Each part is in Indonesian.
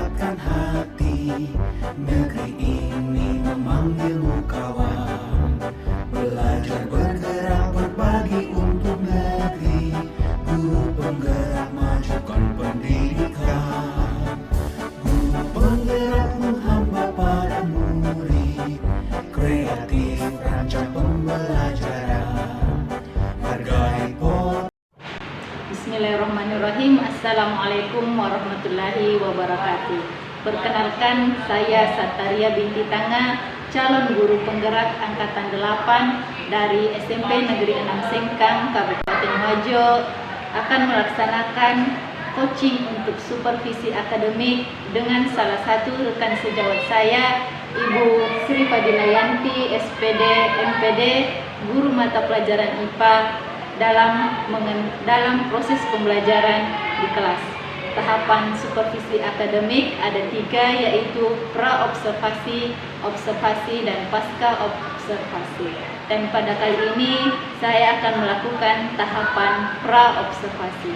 mendapatkan hati. Negeri ini memanggilmu kawan, belajar bergerak berbagi untuk negeri. Guru penggerak majukan pendidikan, guru penggerak menghamba pada murid, kreatif rancang pembelajaran, hargai Bismillahirrahmanirrahim. Assalamualaikum warahmatullahi wabarakatuh. Perkenalkan, saya Sataria binti Tanga, calon guru penggerak angkatan 8 dari SMP Negeri 6 Sengkang, Kabupaten Wajo, akan melaksanakan coaching untuk supervisi akademik dengan salah satu rekan sejawat saya, Ibu Sri Fadilayanti, SPD, MPD, guru mata pelajaran IPA dalam proses pembelajaran di kelas. Tahapan supervisi akademik ada 3, yaitu pra-observasi, observasi, dan pasca observasi. Dan pada kali ini saya akan melakukan tahapan pra-observasi.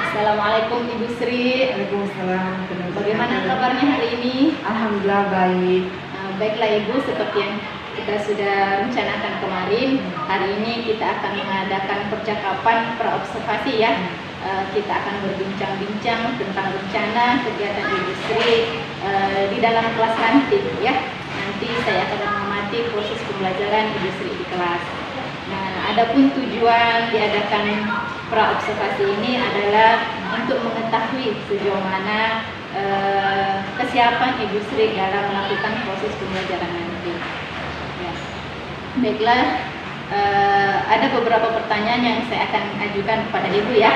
Assalamualaikum Ibu Sri. Waalaikumsalam. Bagaimana kabarnya hari ini? Alhamdulillah baik. Baiklah Ibu, seperti yang kita sudah rencanakan kemarin, hari ini kita akan mengadakan percakapan pra-observasi ya. Kita akan berbincang-bincang tentang rencana kegiatan Ibu Sri di dalam kelas nanti ya. Nanti saya akan mengamati proses pembelajaran Ibu Sri di kelas. Nah, adapun tujuan diadakan pra-observasi ini adalah untuk mengetahui sejauh mana kesiapan Ibu Sri dalam melakukan proses pembelajaran nanti. Ya. Baiklah, ada beberapa pertanyaan yang saya akan ajukan kepada Ibu ya.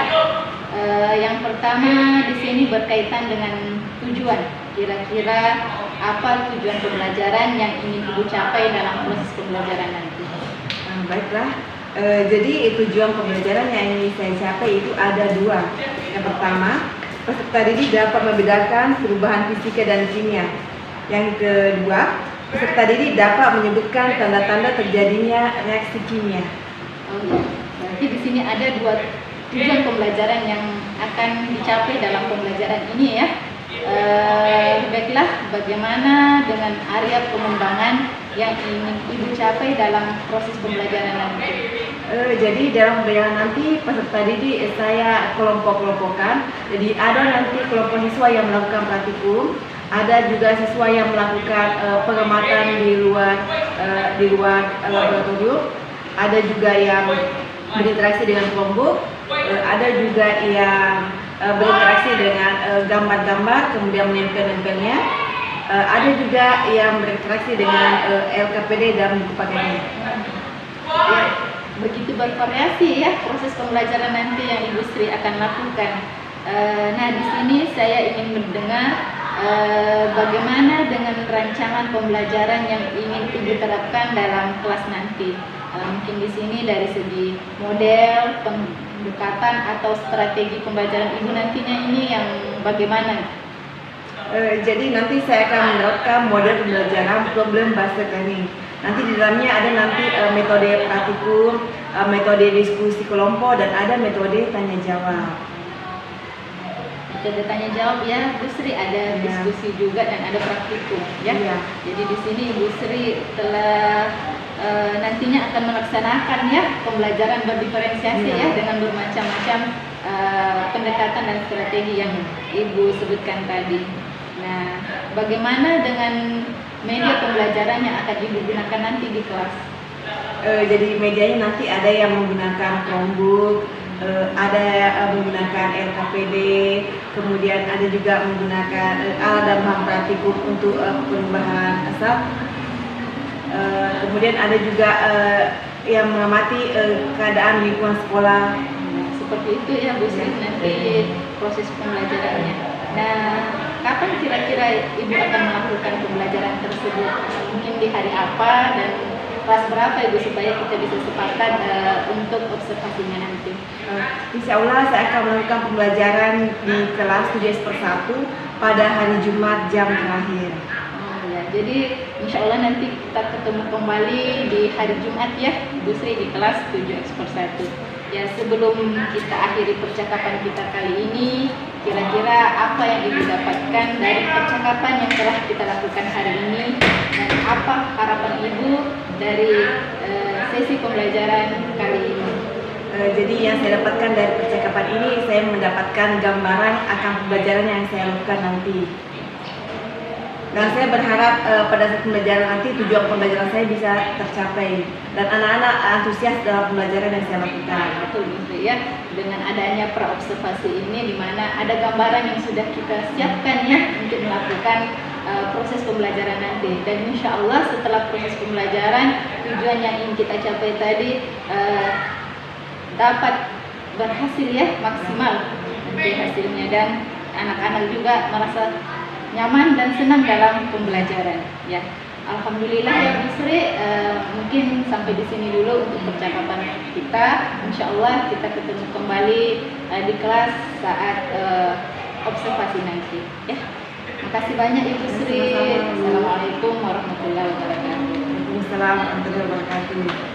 Yang pertama di sini berkaitan dengan tujuan. Kira-kira apa tujuan pembelajaran yang ingin Ibu capai dalam proses pembelajaran nanti? Baiklah. Jadi tujuan pembelajaran yang ingin saya capai itu ada 2. Yang pertama, peserta didik dapat membedakan perubahan fisika dan kimia. Yang kedua, peserta didik dapat menyebutkan tanda-tanda terjadinya reaksi kimia. Berarti di sini ada 2 tujuan pembelajaran yang akan dicapai dalam pembelajaran ini ya. Baiklah, bagaimana dengan area pengembangan yang ingin Ibu capai dalam proses pembelajaran nanti? Jadi dalam pembelajaran nanti peserta didik saya kelompok-kelompokkan. Jadi ada nanti kelompok siswa yang melakukan praktikum, ada juga siswa yang melakukan pengamatan di luar laboratorium, ada juga yang berinteraksi dengan kelompok, ada juga yang berinteraksi dengan gambar-gambar kemudian menempel-nempelnya, ada juga yang berinteraksi dengan LKPD dan buku paket. Ya, begitu bervariasi ya proses pembelajaran nanti yang Ibu Sri akan lakukan. Nah, di sini saya ingin mendengar bagaimana dengan rancangan pembelajaran yang ingin Ibu terapkan dalam kelas nanti. Mungkin di sini dari segi model, pendekatan atau strategi pembelajaran Ibu nantinya ini yang bagaimana? Jadi nanti saya akan menerapkan model pembelajaran problem based learning. Nanti di dalamnya ada nanti metode praktikum, metode diskusi kelompok, dan ada metode tanya jawab. Metode tanya jawab ya, Bu Sri, ada diskusi juga dan ada praktikum ya. Jadi di sini Bu Sri telah nantinya akan melaksanakan ya pembelajaran berdiferensiasi ya dengan bermacam-macam pendekatan dan strategi yang Ibu sebutkan tadi. Nah, bagaimana dengan media pembelajaran yang akan Ibu gunakan nanti di kelas? Jadi medianya nanti ada yang menggunakan Chromebook, ada menggunakan LKPD, kemudian ada juga menggunakan alat dan bahan praktikum untuk perubahan asap. Kemudian ada juga yang mengamati keadaan lingkungan sekolah. Seperti itu ya Bu Sri nanti proses pembelajarannya. Nah, kapan kira-kira Ibu akan melakukan pembelajaran tersebut? Mungkin di hari apa dan kelas berapa Ibu supaya kita bisa sepakat untuk observasinya nanti? Insya Allah saya akan melakukan pembelajaran di kelas 7/1 pada hari Jumat jam terakhir. Jadi insya Allah nanti kita ketemu kembali di hari Jumat ya Bu Sri di kelas 7/1. Ya, sebelum kita akhiri percakapan kita kali ini, kira-kira apa yang Ibu dapatkan dari percakapan yang telah kita lakukan hari ini, dan apa harapan Ibu dari sesi pembelajaran kali ini? Jadi yang saya dapatkan dari percakapan ini, saya mendapatkan gambaran akan pembelajaran yang saya lakukan nanti. Dan saya berharap pada saat pembelajaran nanti tujuan pembelajaran saya bisa tercapai dan anak-anak antusias dalam pembelajaran yang saya lakukan. Betul gitu ya. Dengan adanya praobservasi ini, di mana ada gambaran yang sudah kita siapkan ya untuk melakukan proses pembelajaran nanti. Dan insya Allah setelah proses pembelajaran, tujuan yang ingin kita capai tadi dapat berhasil ya, maksimal nanti hasilnya, dan anak-anak juga merasa nyaman dan senang dalam pembelajaran ya. Alhamdulillah ya Bu Sri, mungkin sampai di sini dulu untuk percakapan kita. Insya Allah kita ketemu kembali di kelas saat observasi nanti ya. Makasih banyak Ibu Sri. Assalamualaikum warahmatullahi wabarakatuh. Waalaikumsalam warahmatullahi wabarakatuh.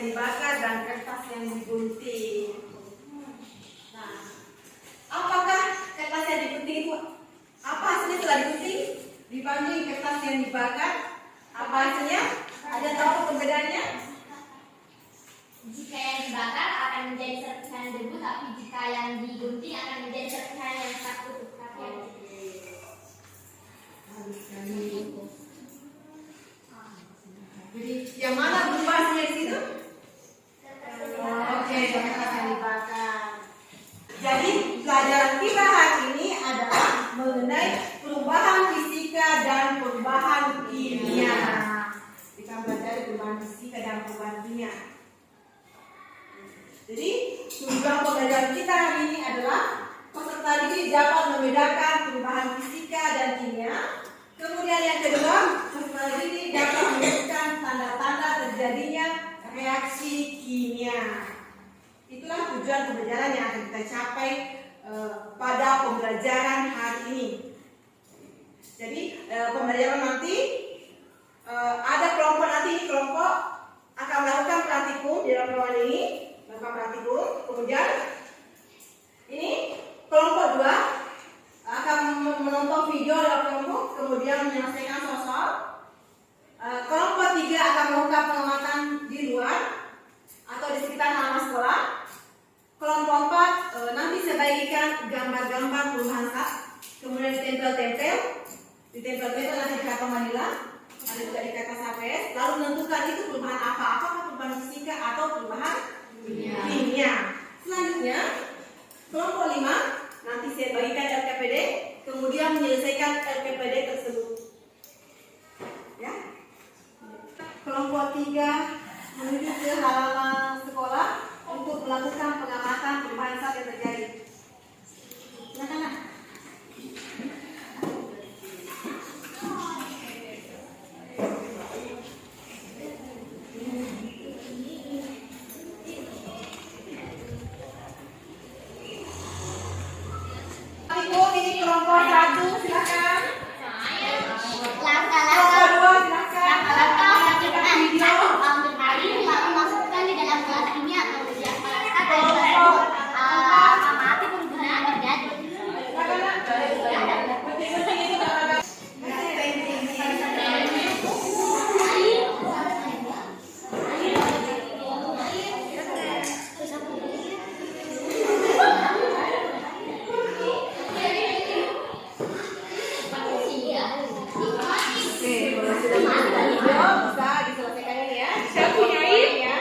Dibakar dan kertas yang digunting. Nah, apakah kertas yang digunting itu apa hasilnya setelah digunting dibanding kertas yang dibakar? Apa hasilnya? Ada tahu perbedaannya? Jika yang dibakar akan menjadi serpihan debu, tapi jika yang digunting akan menjadi serpihan yang satu. Jadi yang mana berubah hasilnya di situ? Oke, kertas yang dibakar. Jadi pelajaran kita hari ini adalah mengenai perubahan fisika dan perubahan kimia. Kita belajar perubahan fisika dan perubahan kimia. Jadi tujuan pembelajaran kita hari ini adalah peserta didik dapat membedakan perubahan fisika dan kimia. Kemudian yang kedua, peserta didik dapat menyebutkan tanda-tanda terjadinya reaksi kimia. Itulah tujuan pembelajaran yang akan kita capai pada pembelajaran hari ini. Jadi pembelajaran nanti ada kelompok, nanti kelompok akan melakukan praktikum di dalam ruangan ini, melakukan praktikum. Kemudian ini kelompok 2 akan menonton video dalam kelompok, kemudian menyelesaikan soal. Kelompok 3 akan melakukan pengamatan di luar atau di sekitar halaman sekolah. Kelompok 4 nanti saya bagikan gambar-gambar perubahan zat, kemudian ditempel-tempel nanti di karton manila, ada juga di kertas HPS. Lalu menentukan itu perubahan apa, apakah perubahan fisika atau perubahan kimia. Selanjutnya kelompok 5 nanti saya bagikan LKPD, kemudian menyelesaikan LKPD tersebut. Ya. Kelompok 3 menuju ke halaman sekolah untuk melakukan pengamatan perubahan zat yang terjadi. Silakan. Ini kelompok 1, silakan. Kelompok 2, silakan. Saksikan video. Lalu masukkan di dalam kelas ini atau di dalam kelas kata amati penggunaan terjadi. Bisa diselesaikan ini ya. Saya punya ya.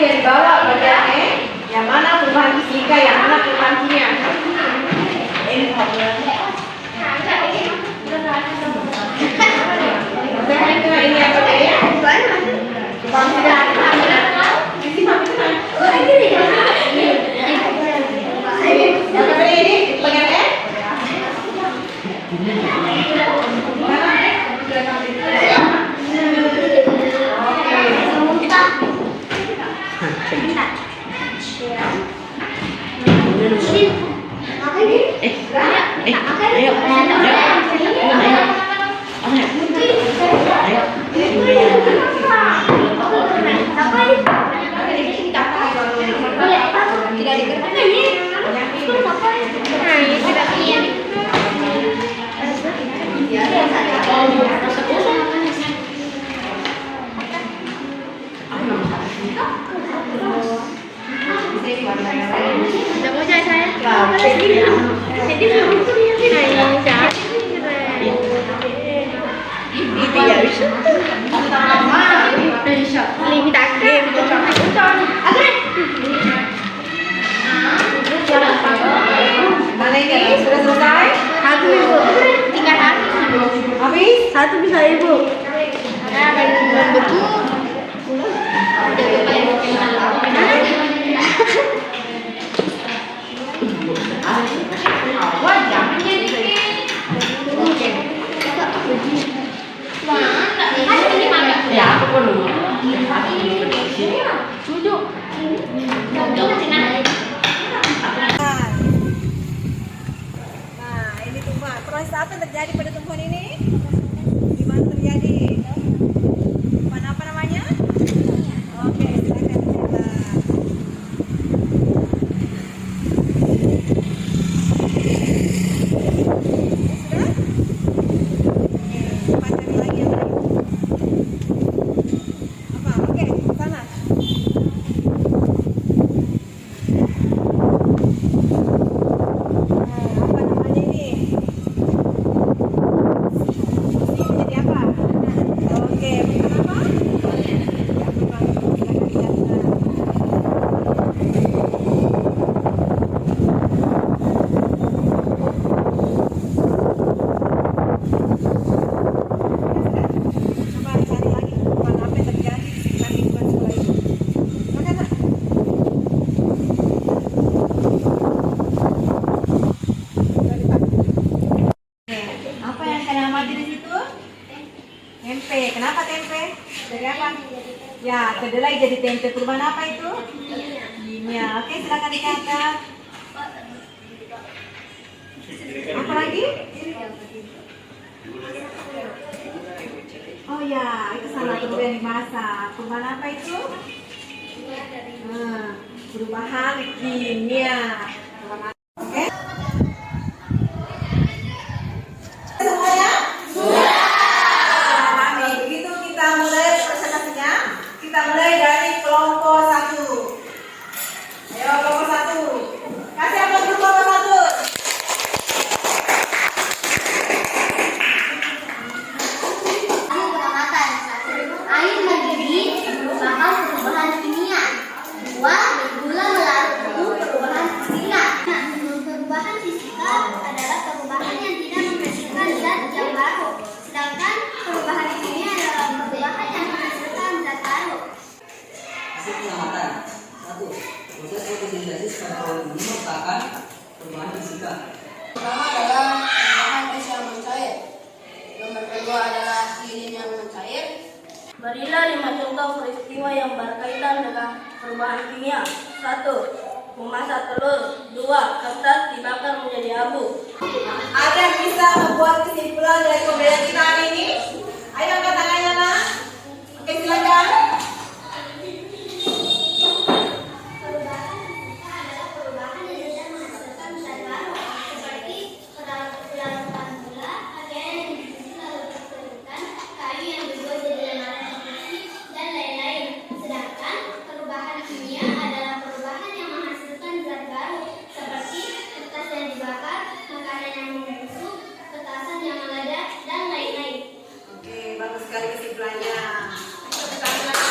yang di bawah bagian E, yang mana perubahan fisika, yang mana perubahan kimia. Ini apa ya? Perubahan Mana ini? Sudah selesai? Satu ibu. Tinggal Habis? satu bisa ibu. Ada betul. Ya, aku pun dulu. Nah, ini tumbuhan. Proses apa yang terjadi pada tumbuhan ini? Di mana terjadi? Tumbuhan apa namanya? Oke, silakan cerita. Sudah? Oke, cepat cari lagi yang lain. Apa? Oke, sana. Apa namanya ini? Ini menjadi apa? Oke, bukan apa? Coba cari lagi bukan apa yang terjadi di sekitar lingkungan sekolah ini. Oke, Nak? Apa yang kalian amati di situ? Tempe. Kenapa tempe? Dari apa? Ya, kedelai jadi tempe. Perubahan apa itu? Kimia. Oke, silakan dicatat. Apa lagi? Oh ya, itu salah kemudian dimasak. Perubahan apa itu? Perubahan kimia. Oke. Semuanya? Sudah. Nah, begitu kita mulai presentasinya. Kita mulai dari kelompok 1. Ayo kelompok 1. Kasih aplaus untuk kelompok 1. Pengamatan. Air mendidih merupakan perubahan kimia. 2. Gula melarut perubahan fisika. Perubahan fisika adalah perubahan yang tidak menghasilkan zat yang baru. Sedangkan perubahan kimia adalah perubahan yang menghasilkan zat baru. Hasil pengamatan. 1. Proses fotosintesis pada pohon ini merupakan perubahan fisika. Pertama adalah perubahan es yang mencair. Nomor kedua adalah lilin yang mencair. Berilah 5 contoh peristiwa yang berkaitan dengan perubahan kimia. 1. Memasak telur. 2. Kertas dibakar menjadi abu. Ada yang bisa membuat kesimpulan dari pembelajaran kita hari ini? Ayo angkat tangannya, Nak. Oke, silakan. Perubahan fisika adalah perubahan yang tidak menghasilkan zat baru, seperti pelaratan gula, pakaian yang dicuci lalu terkeluarkan, kayu yang dibuat jadi lembaran seperti dan lain-lain. Sedangkan perubahan kimia adalah perubahan yang menghasilkan zat baru, seperti kertas yang dibakar, makanan yang membusuk, petasan yang meledak, dan lain-lain. Oke, bagus sekali kesimpulannya. Ayo, kita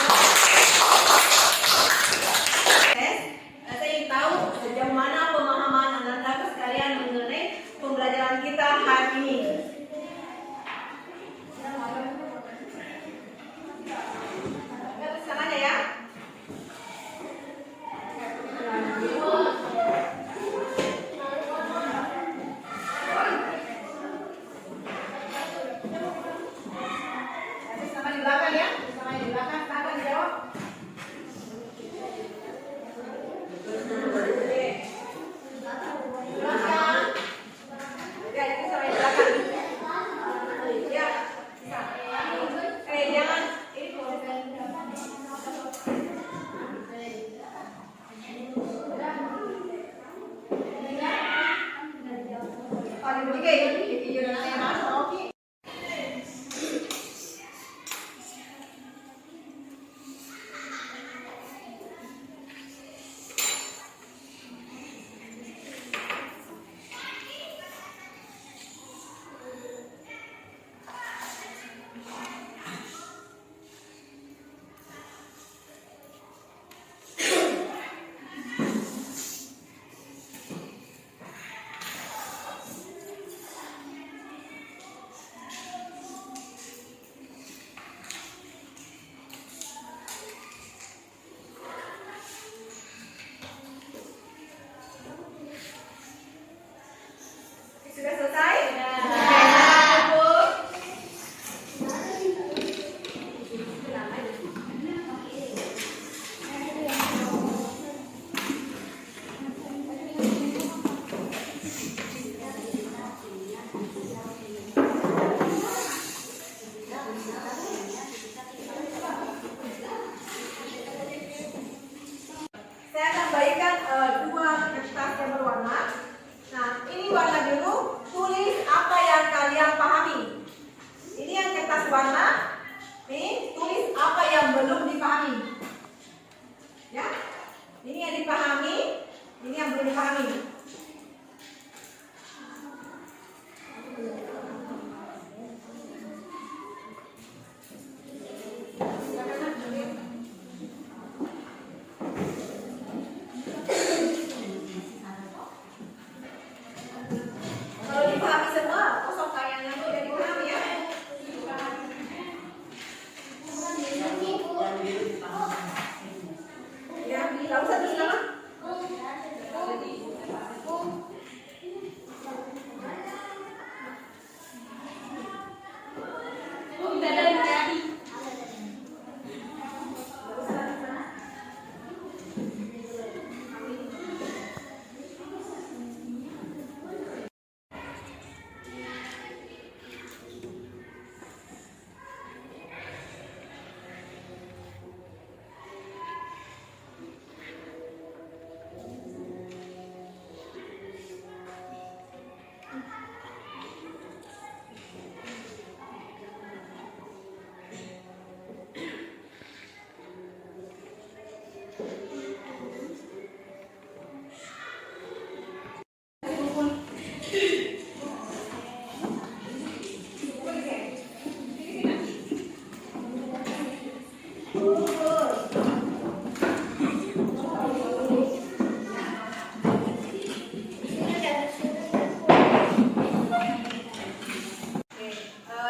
bagikan dua kertas yang berwarna. Nah, ini warna biru. Tulis apa yang kalian pahami. Ini yang kertas warna. Nih, tulis apa yang belum dipahami. Ya, ini yang dipahami, ini yang belum dipahami. Kalau dipahami semua, kosong yang tidak dipahami ya. Ya, lalu satu sekarang.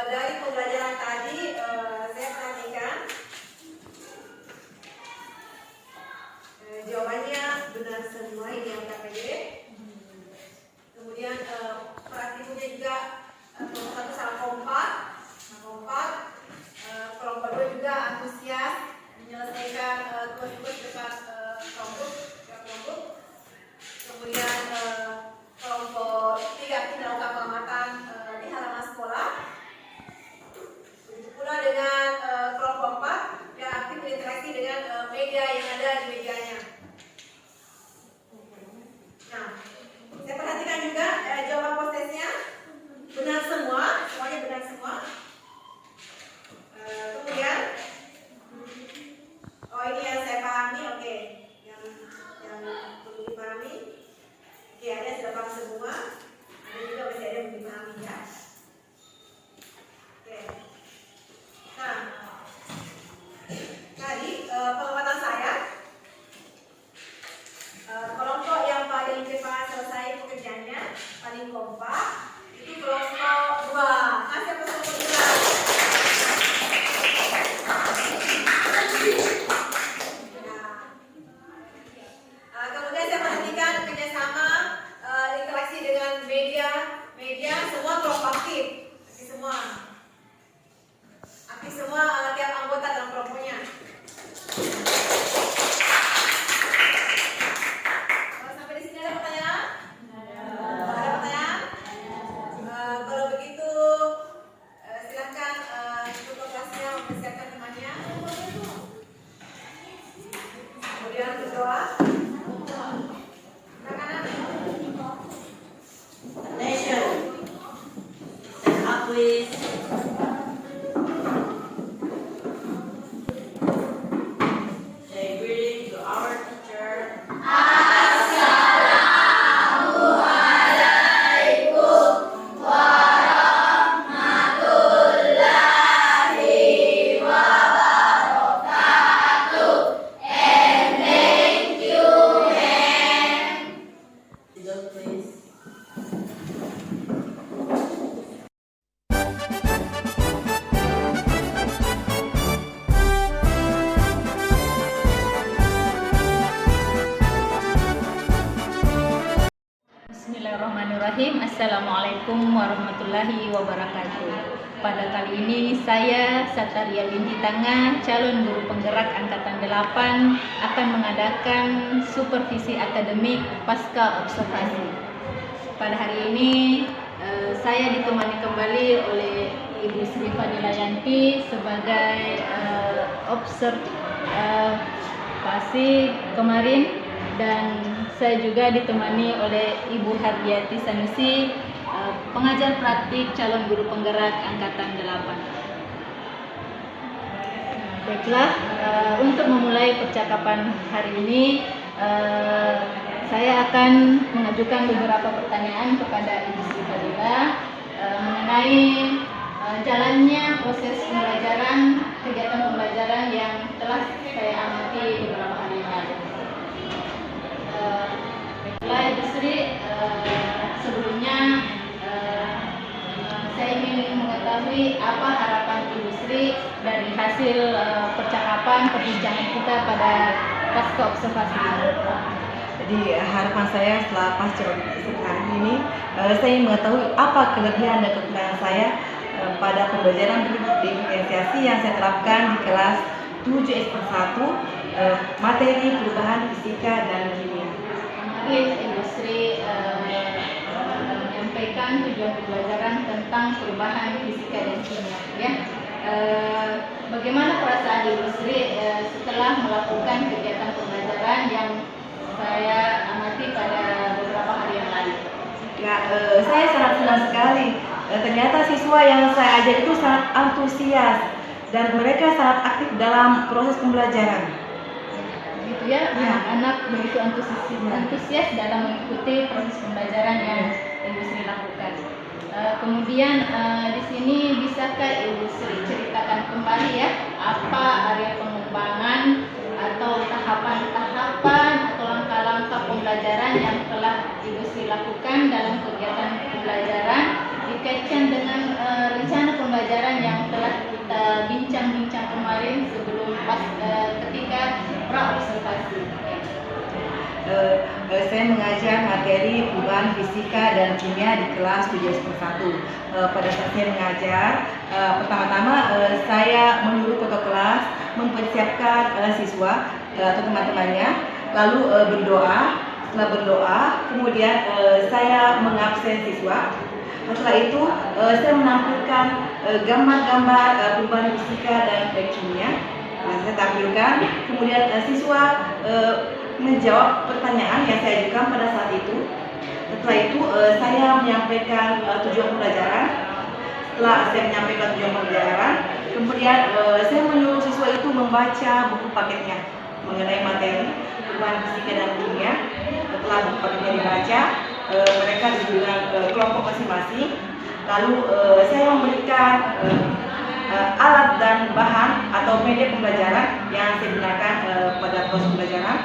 Dari pembelajaran tadi saya perhatikan jawabannya benar semua ini yang KPD. Kemudian praktikumnya juga kelompok satu sangat kompak, kelompok dua juga antusias menyelesaikan tugas-tugas dekat kelompok. Kemudian kelompok tiga aktif melakukan pengamatan di halaman sekolah. Begitu pula dengan kelompok 4 yang aktif berinteraksi dengan media yang ada di mejanya. Nah, saya perhatikan juga jawaban prosesnya benar semua, semuanya benar semua. Kemudian, oh ini yang saya pahami, oke, yang perlu dipahami. Oke, ada sudah paham semua, ada juga masih ada yang belum dipahami ya. Oke. Nah, tadi pengamatan saya, kelompok yang paling cepat selesai pekerjaannya, paling kompak, itu kelompok 2. Nah, siapa kelompok 2? Kemudian saya perhatikan kerjasama, interaksi dengan media semua kelompok aktif semua. Aktif semua tiap anggota dalam kelompoknya. Sampai di sini ada pertanyaan? Ada pertanyaan? Kalau begitu silakan tutup kelasnya, mempersiapkan temannya. Kemudian berdoa. Attention. Stand up, please. Say greeting to our teacher. Sit down, please. Bismillahirrahmanirrahim. Assalamualaikum warahmatullahi wabarakatuh. Pada kali ini saya Sataria Binti Tanga, calon guru penggerak angkatan 8, akan mengadakan supervisi akademik pasca observasi. Pada hari ini saya ditemani kembali oleh Ibu Sri Fadila Yanti sebagai observasi kemarin dan saya juga ditemani oleh Ibu Hardiati Sanusi, pengajar praktik calon guru penggerak angkatan 8. Baiklah, untuk memulai percakapan hari ini, saya akan mengajukan beberapa pertanyaan kepada Ibu Sri Fadila mengenai jalannya proses pembelajaran, kegiatan pembelajaran yang telah saya amati beberapa hari yang lalu. Baiklah Ibu Sri, sebelumnya saya ingin mengetahui apa harapan Ibu Sri dari hasil percakapan perbincangan kita pada pasca observasi ini. Jadi harapan saya setelah pasca observasi ini, saya ingin mengetahui apa kelebihan dan kekurangan saya pada pembelajaran diferensiasi yang saya terapkan di kelas 7S1, materi perubahan fisika dan kimia. Mari Ibu Sri menyampaikan tujuan pembelajaran tentang perubahan fisika dan kimia, ya. Bagaimana perasaan Ibu Sri setelah melakukan kegiatan pembelajaran yang saya amati pada beberapa hari yang lalu? Ya, saya sangat senang sekali. Ternyata siswa yang saya ajar itu sangat antusias dan mereka sangat aktif dalam proses pembelajaran. Gitu ya, anak-anak begitu antusias dalam mengikuti proses pembelajaran yang Ibu Sri lakukan. Kemudian di sini bisakah Ibu Sri ceritakan kembali ya apa area pengembangan atau tahapan-tahapan atau langkah-langkah pembelajaran yang telah Ibu Sri lakukan dalam kegiatan pembelajaran dikaitkan dengan rencana pembelajaran yang telah kita bincang-bincang kemarin sebelum ketika pra-observasi. Saya mengajar materi perubahan fisika dan kimia di kelas 7S1. Pada saat saya mengajar, pertama-tama saya menyuruh ketua kelas mempersiapkan siswa atau teman-temannya, lalu berdoa. Setelah berdoa, kemudian saya mengabsen siswa. Setelah itu saya menampilkan gambar-gambar perubahan fisika dan kimia. Saya tampilkan, kemudian siswa menjawab pertanyaan yang saya ajukan pada saat itu. Setelah itu saya menyampaikan tujuan pembelajaran. Setelah saya menyampaikan tujuan pembelajaran, kemudian saya menyuruh siswa itu membaca buku paketnya mengenai materi perubahan fisika dan kimia. Setelah buku paketnya dibaca, mereka diberi kelompok masing-masing. Lalu saya memberikan alat dan bahan atau media pembelajaran yang saya gunakan pada proses pembelajaran.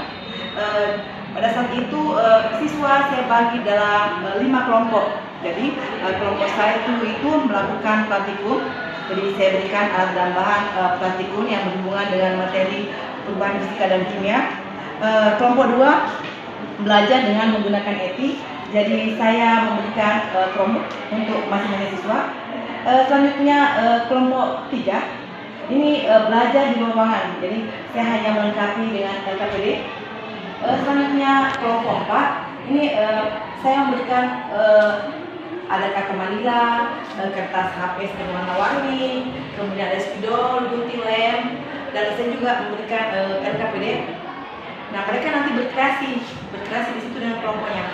Pada saat itu siswa saya bagi dalam 5 kelompok. Jadi kelompok saya itu melakukan praktikum. Jadi saya berikan alat dan bahan praktikum yang berhubungan dengan materi perubahan fisika dan kimia. Kelompok 2 belajar dengan menggunakan EPI. Jadi saya memberikan kelompok untuk masing-masing siswa. Selanjutnya kelompok 3 ini belajar di ruangan. Jadi saya hanya melengkapi dengan LKPD. Selanjutnya kelompok 4 ini saya memberikan ada kartu manila, kertas HPS warna-warni, kemudian ada spidol, gunting lem, dan saya juga memberikan LKPD. Nah, mereka nanti berkreasi di situ dengan kelompoknya.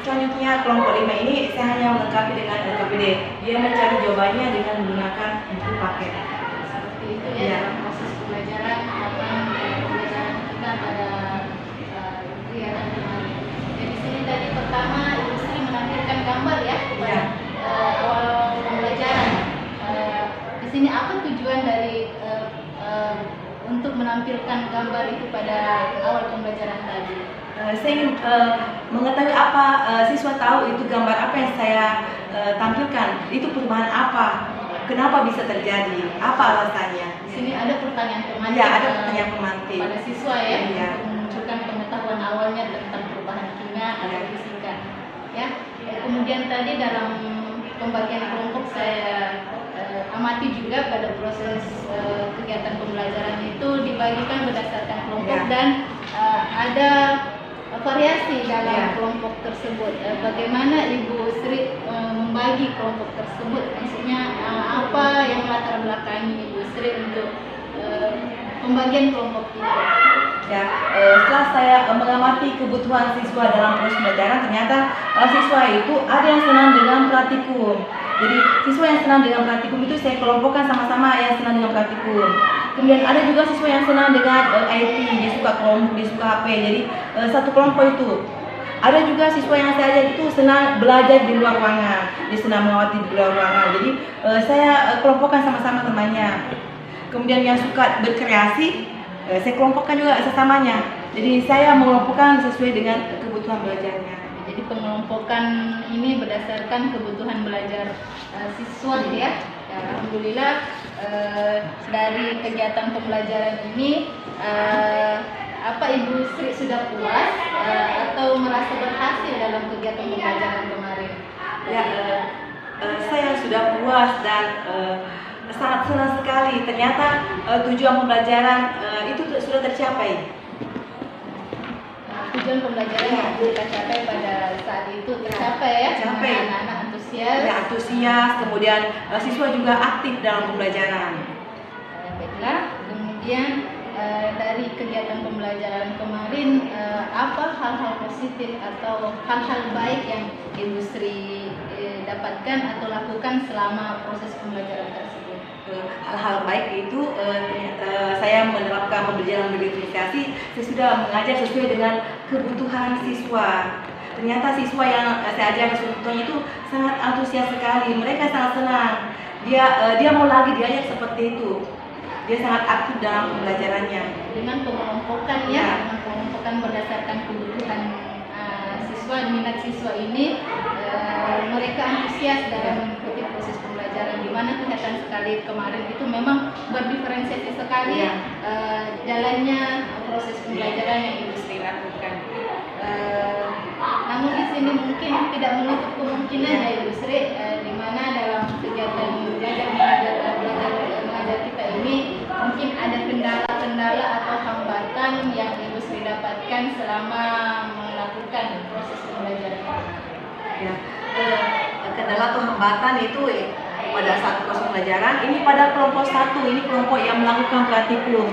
Selanjutnya kelompok 5 ini saya hanya melengkapi dengan LKPD. Dia mencari jawabannya dengan menggunakan buku paket. Seperti itu ya, dalam proses pembelajaran pembelajaran kita pada kegiatan kemarin. Jadi sini tadi pertama Ibu Sri menampilkan gambar ya pada awal pembelajaran. Di sini apa tujuan dari untuk menampilkan gambar itu pada awal pembelajaran tadi? Saya ingin mengetahui apa siswa tahu itu gambar apa yang saya tampilkan, itu perubahan apa, kenapa bisa terjadi, apa alasannya. Di sini ada pertanyaan pemantik. Ya, ada pertanyaan pemantik pada siswa ya, ya. untuk menunjukkan pengetahuan awalnya tentang perubahan kimia atau fisika. Ya, kemudian tadi dalam pembagian kelompok saya amati juga pada proses kegiatan pembelajaran itu dibagikan berdasarkan kelompok dan ada variasi dalam kelompok tersebut. Bagaimana Ibu Sri membagi kelompok tersebut? Maksudnya apa yang latar belakangi Ibu Sri untuk pembagian kelompok itu? Ya, setelah saya mengamati kebutuhan siswa dalam proses pembelajaran, ternyata siswa itu ada yang senang dengan praktikum. Jadi siswa yang senang dengan praktikum itu saya kelompokkan sama-sama yang senang dengan praktikum. Kemudian ada juga siswa yang senang dengan IT, dia suka kelompok, dia suka HP. Jadi satu kelompok itu. Ada juga siswa yang saya ajar itu senang belajar di luar ruangan, dia senang mengawati di luar ruangan. Jadi saya kelompokkan sama-sama temannya. Kemudian yang suka berkreasi, saya kelompokkan juga sesamanya. Jadi saya mengelompokkan sesuai dengan kebutuhan belajarnya. Jadi pengelompokan ini berdasarkan kebutuhan belajar siswa ya. Ya, alhamdulillah dari kegiatan pembelajaran ini apa Ibu Sri sudah puas atau merasa berhasil dalam kegiatan pembelajaran kemarin? Ya, saya sudah puas dan sangat senang sekali. Ternyata tujuan pembelajaran itu sudah tercapai. Tujuan pembelajaran yang kita capai pada saat itu tercapai ya. Tercapai. Anak-anak antusias. Ya, antusias, kemudian siswa juga aktif dalam pembelajaran. Baiklah, kemudian dari kegiatan pembelajaran kemarin apa hal-hal positif atau hal-hal baik yang Ibu Sri dapatkan atau lakukan selama proses pembelajaran tersebut? Hal-hal baik itu saya menerapkan pembelajaran berdifferensiasi. Saya sudah mengajar sesuai dengan kebutuhan siswa. Ternyata siswa yang saya ajar sebetulnya itu sangat antusias sekali. Mereka sangat senang. Dia mau lagi diajar seperti itu. Dia sangat aktif dalam pembelajarannya. Dengan pengelompokan ya, dengan pengelompokan berdasarkan kebutuhan siswa, minat siswa ini, mereka antusias dalam mengikuti proses pembelajaran. Di mana kelihatan sekali kemarin itu memang berdiferensiasi sekali jalannya proses pembelajaran yang Ibu Sri lakukan. Namun di sini mungkin tidak menutup kemungkinan ya Ibu Sri, di mana dalam kegiatan belajar mengajar kita ini mungkin ada kendala-kendala atau hambatan yang Ibu Sri dapatkan selama melakukan proses pembelajaran. Ya, kendala atau hambatan itu pada saat proses pembelajaran ini pada kelompok 1, ini kelompok yang melakukan praktikum.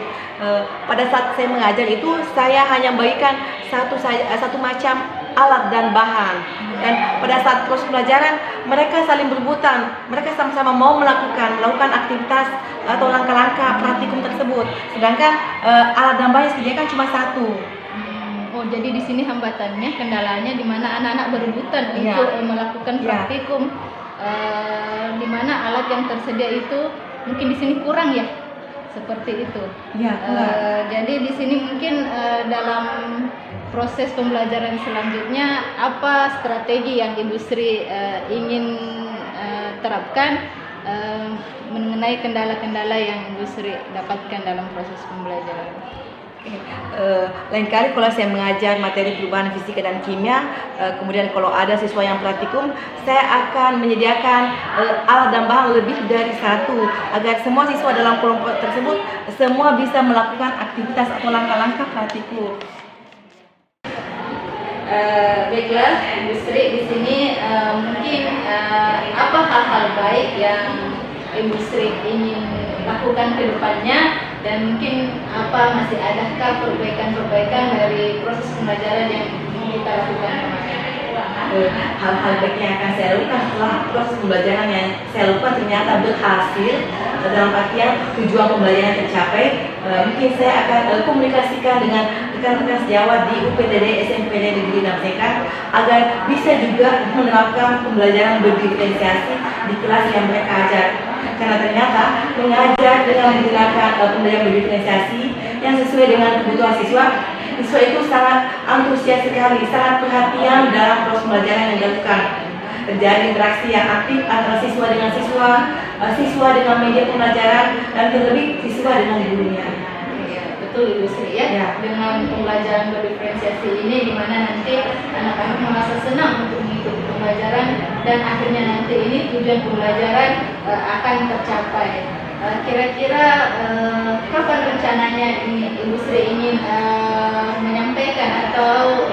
Pada saat saya mengajar itu saya hanya bagikan satu macam alat dan bahan, dan pada saat proses pembelajaran mereka saling berebutan, mereka sama-sama mau melakukan aktivitas atau langkah-langkah praktikum tersebut, sedangkan alat dan bahan yang disediakan cuma satu. Oh, jadi di sini hambatannya, kendalanya di mana anak-anak berebutan untuk melakukan praktikum, di mana alat yang tersedia itu mungkin di sini kurang ya, seperti itu. Ya, jadi di sini mungkin dalam proses pembelajaran selanjutnya apa strategi yang Ibu Sri ingin terapkan mengenai kendala-kendala yang Ibu Sri dapatkan dalam proses pembelajaran? Lain kali kalau saya mengajar materi perubahan fisika dan kimia, kemudian kalau ada siswa yang praktikum, saya akan menyediakan alat dan bahan lebih dari satu agar semua siswa dalam kelompok tersebut semua bisa melakukan aktivitas atau langkah-langkah praktikum. Baiklah, Ibu Sri di sini mungkin apa hal-hal baik yang Ibu Sri ingin lakukan ke depannya, dan mungkin apa masih adakah perbaikan-perbaikan dari proses pembelajaran yang kita lakukan kemarin? Hal-hal baik yang akan saya lakukan setelah proses pembelajaran yang saya lakukan ternyata berhasil, dalam artian tujuan pembelajaran tercapai. Mungkin saya akan komunikasikan dengan rekan-rekan sejawat di UPTD SMPD Negeri Namsekan agar bisa juga menerapkan pembelajaran berdiferensiasi di kelas yang mereka ajar. Karena ternyata mengajar dengan menggunakan pembelajaran berdiferensiasi yang sesuai dengan kebutuhan siswa itu sangat antusias sekali, sangat perhatian dalam proses pembelajaran yang dilakukan. Terjadi interaksi yang aktif antara siswa dengan siswa, siswa dengan media pembelajaran, dan terlebih siswa dengan gurunya. Ya, betul Ibu Sri ya. Dengan pembelajaran berdiferensiasi ini di mana nanti anak-anak merasa senang untuk mengikuti pembelajaran, dan akhirnya nanti ini tujuan pembelajaran akan tercapai. Kira-kira kapan rencananya ini Ibu Sri ingin menyampaikan atau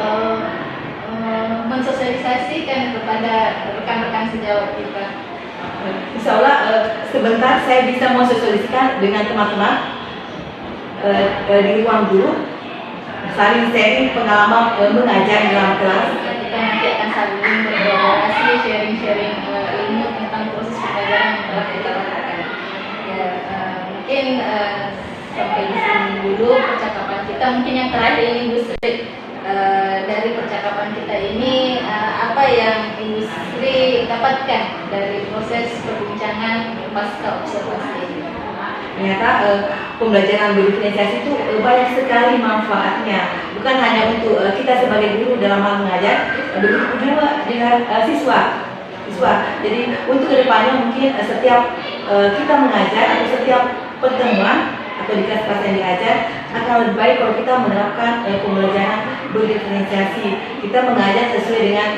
mensosialisasikan kepada rekan-rekan sejawat kita? Insya Allah sebentar saya bisa mensosialisasikan dengan teman-teman di ruang guru. saling sharing pengalaman mengajar dalam kelas. Kita nanti akan saling berkolaborasi, sharing-sharing ilmu tentang proses pembelajaran yang telah kita lakukan. Ya, mungkin sampai di sini dulu percakapan kita. Mungkin yang terakhir ini Bu Sri, dari percakapan kita ini apa yang Ibu Sri dapatkan dari proses perbincangan pasca observasi ini? Ternyata pembelajaran berdiferensiasi itu banyak sekali manfaatnya, bukan hanya untuk kita sebagai guru dalam hal mengajar, begitu juga dengan siswa. Jadi untuk kedepannya mungkin setiap kita mengajar atau setiap pertemuan atau di kelas-kelas yang diajar akan lebih baik kalau kita menerapkan pembelajaran berdiferensiasi. Kita mengajar sesuai dengan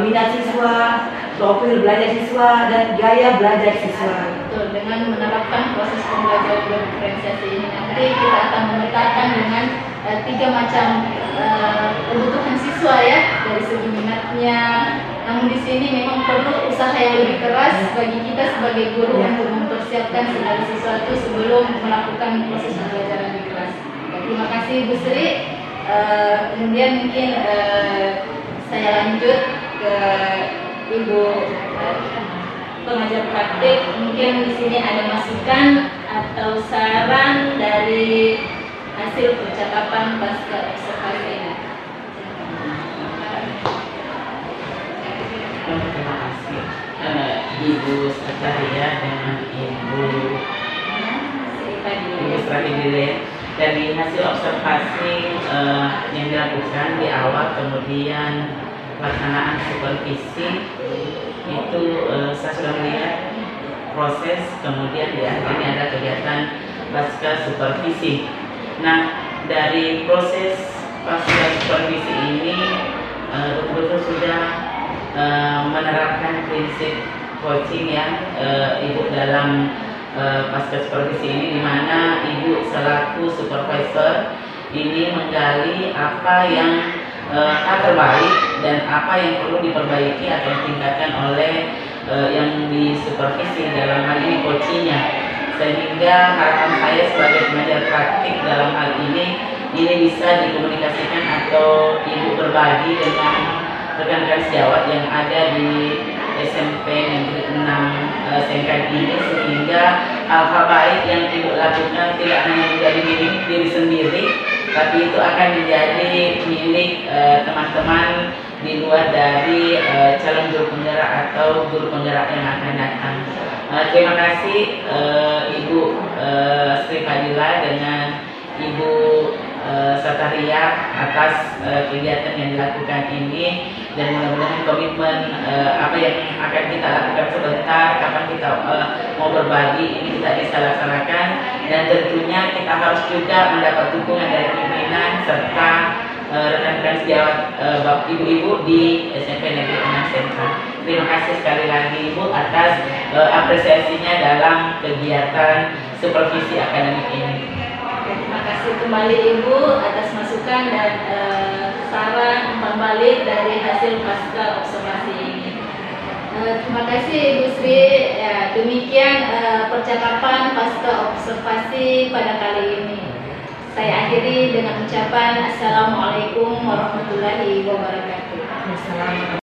minat siswa, profil belajar siswa, dan gaya belajar siswa. Betul, dengan menerapkan proses pembelajaran berdiferensiasi ini nanti kita akan memetakan dengan 3 macam kebutuhan siswa ya, dari segi minatnya. Namun di sini memang perlu usaha yang lebih keras bagi kita sebagai guru untuk mempersiapkan segala sesuatu sebelum melakukan proses pembelajaran di kelas. Terima kasih Bu Sri. Kemudian mungkin saya lanjut ke Ibu pengajar praktik. Mungkin di sini ada masukan atau saran dari hasil percakapan pasca observasi ini. Terima kasih Ibu Sataria dengan Ibu Sri. Dari hasil observasi yang dilakukan di awal, kemudian pelaksanaan supervisi itu saya sudah melihat proses, kemudian di akhirnya ada kegiatan pasca supervisi. Nah, dari proses pasca supervisi ini betul-betul sudah menerapkan prinsip coaching yang Ibu dalam pasca supervisi ini, di mana Ibu selaku supervisor ini menggali apa yang terbaik dan apa yang perlu diperbaiki atau ditingkatkan oleh yang disupervisi, dalam hal ini coachingnya, sehingga harapan saya sebagai pengajar praktik dalam hal ini bisa dikomunikasikan atau Ibu berbagi dengan rekan-rekan sejawat yang ada di SMP Negeri 6 Sengkang ini, sehingga hal-hal baik yang Ibu lakukan tidak hanya menjadi milik diri sendiri, tapi itu akan menjadi milik teman-teman di luar dari calon guru penggerak atau guru penggerak yang akan datang. Terima kasih Ibu Sri Fadila dengan Ibu Sataria atas kegiatan yang dilakukan ini, dan mudah-mudahan komitmen apa yang akan kita lakukan sebentar, kapan kita mau berbagi, ini kita bisa laksanakan, dan tentunya kita harus juga mendapat dukungan dari pimpinan serta rekan-rekan sejawat ibu-ibu di SMP Negeri 6 Sengkang. Terima kasih sekali lagi Ibu atas apresiasinya dalam kegiatan supervisi akademik ini. Terima kasih kembali Ibu atas masukan dan saran umpan balik dari hasil pasca observasi ini. Terima kasih Ibu Sri. Ya, demikian percakapan pasca observasi pada kali ini. Saya akhiri dengan ucapan Assalamualaikum warahmatullahi wabarakatuh.